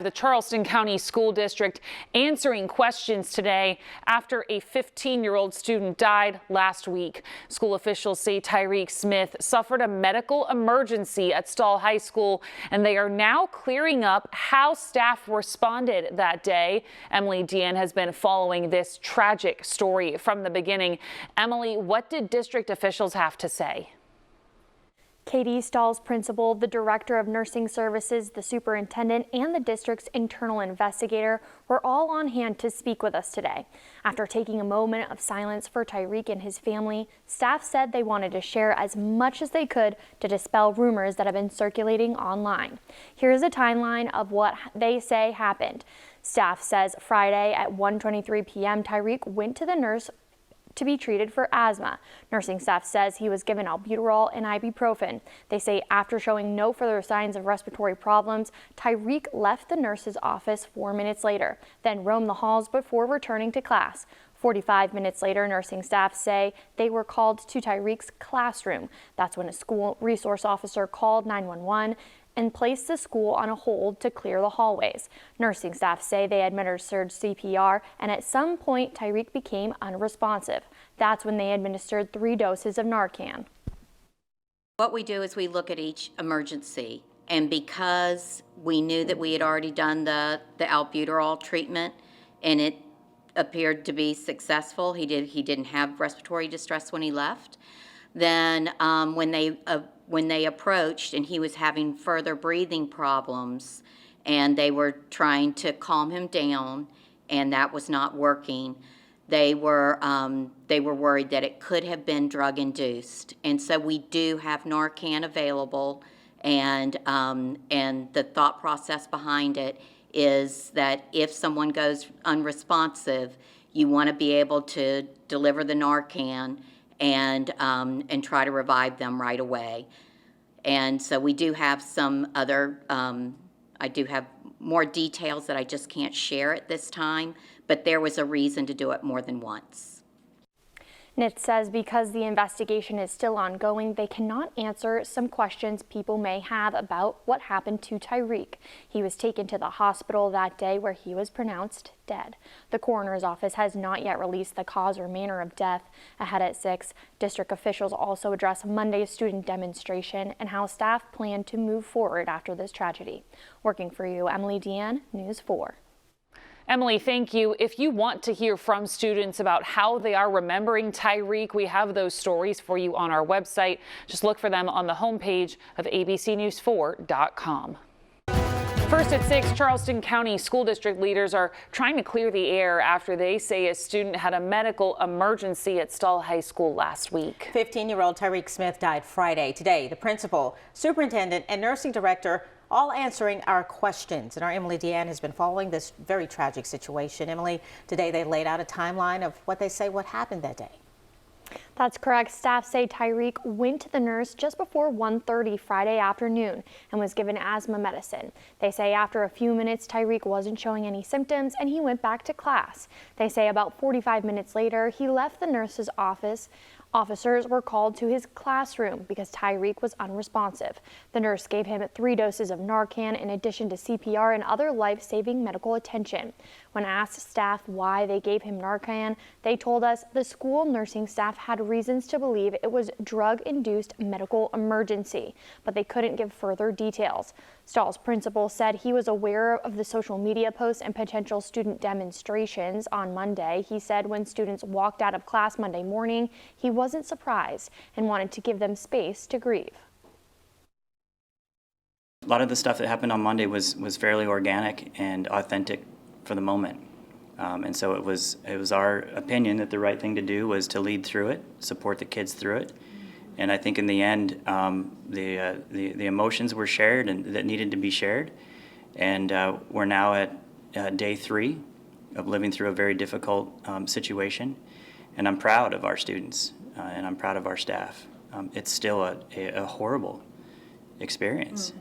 The Charleston County School District answering questions today after a 15-year-old student died last week. School officials say Tyrek Smith suffered a medical emergency at Stall High School, and they are now clearing up how staff responded that day. Emily Deanne has been following this tragic story from the beginning. Emily, what did district officials have to say? Katie Stall's principal, the director of nursing services, the superintendent, and the district's internal investigator were all on hand to speak with us today. After taking a moment of silence for Tyrek and his family, staff said they wanted to share as much as they could to dispel rumors that have been circulating online. Here's a timeline of what they say happened. Staff says Friday at 1:23 p.m. Tyrek went to the nurse to be treated for asthma. Nursing staff says he was given albuterol and ibuprofen. They say after showing no further signs of respiratory problems, Tyrek left the nurse's office 4 minutes later, then roamed the halls before returning to class. 45 minutes later, nursing staff say they were called to Tyrek's classroom. That's when a school resource officer called 911 and placed the school on a hold to clear the hallways. Nursing staff say they administered CPR, and at some point Tyrek became unresponsive. That's when they administered 3 doses of Narcan. What we do is we look at each emergency, and because we knew that we had already done the albuterol treatment and it appeared to be successful, he didn't have respiratory distress when he left, then when they approached and he was having further breathing problems and they were trying to calm him down and that was not working, they were worried that it could have been drug induced. And so we do have Narcan available, and the thought process behind it is that if someone goes unresponsive, you want to be able to deliver the Narcan and try to revive them right away. And so we do have some other, I do have more details that I just can't share at this time, but there was a reason to do it more than once. NIT says because the investigation is still ongoing, they cannot answer some questions people may have about what happened to Tyrek. He was taken to the hospital that day where he was pronounced dead. The coroner's office has not yet released the cause or manner of death. Ahead at 6, district officials also address Monday's student demonstration and how staff plan to move forward after this tragedy. Working for you, Emily Deanne, News 4. Emily, thank you. If you want to hear from students about how they are remembering Tyrek, we have those stories for you on our website. Just look for them on the homepage of abcnews4.com. First at 6, Charleston County School District leaders are trying to clear the air after they say a student had a medical emergency at Stall High School last week. 15-year-old Tyrek Smith died Friday. Today, the principal, superintendent, and nursing director all answering our questions. And our Emily Deanne has been following this very tragic situation. Emily, today they laid out a timeline of what they say what happened that day. That's correct. Staff say Tyrek went to the nurse just before 1:30 Friday afternoon and was given asthma medicine. They say after a few minutes, Tyrek wasn't showing any symptoms and he went back to class. They say about 45 minutes later, he left the nurse's office. Officers were called to his classroom because Tyrek was unresponsive. The nurse gave him 3 doses of Narcan in addition to CPR and other life-saving medical attention. When asked staff why they gave him Narcan, they told us the school nursing staff had reasons to believe it was drug-induced medical emergency, but they couldn't give further details. Stall's principal said he was aware of the social media posts and potential student demonstrations on Monday. He said when students walked out of class Monday morning, he wasn't surprised and wanted to give them space to grieve. A lot of the stuff that happened on Monday was fairly organic and authentic for the moment. And so it was our opinion that the right thing to do was to lead through it, support the kids through it. And I think in the end, the emotions were shared and that needed to be shared. And we're now at day 3 of living through a very difficult situation. And I'm proud of our students and I'm proud of our staff. It's still a horrible experience.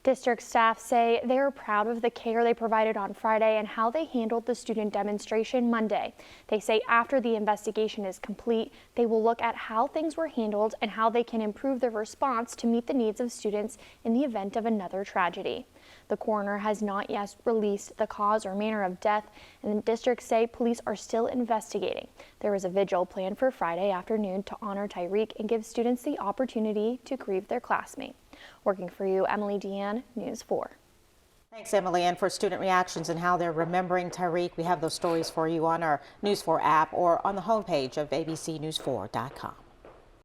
District staff say they are proud of the care they provided on Friday and how they handled the student demonstration Monday. They say after the investigation is complete, they will look at how things were handled and how they can improve their response to meet the needs of students in the event of another tragedy. The coroner has not yet released the cause or manner of death, and the district say police are still investigating. There is a vigil planned for Friday afternoon to honor Tyrek and give students the opportunity to grieve their classmate. Working for you, Emily Deanne, News 4. Thanks, Emily. And for student reactions and how they're remembering Tyrek, we have those stories for you on our News 4 app or on the homepage of abcnews4.com.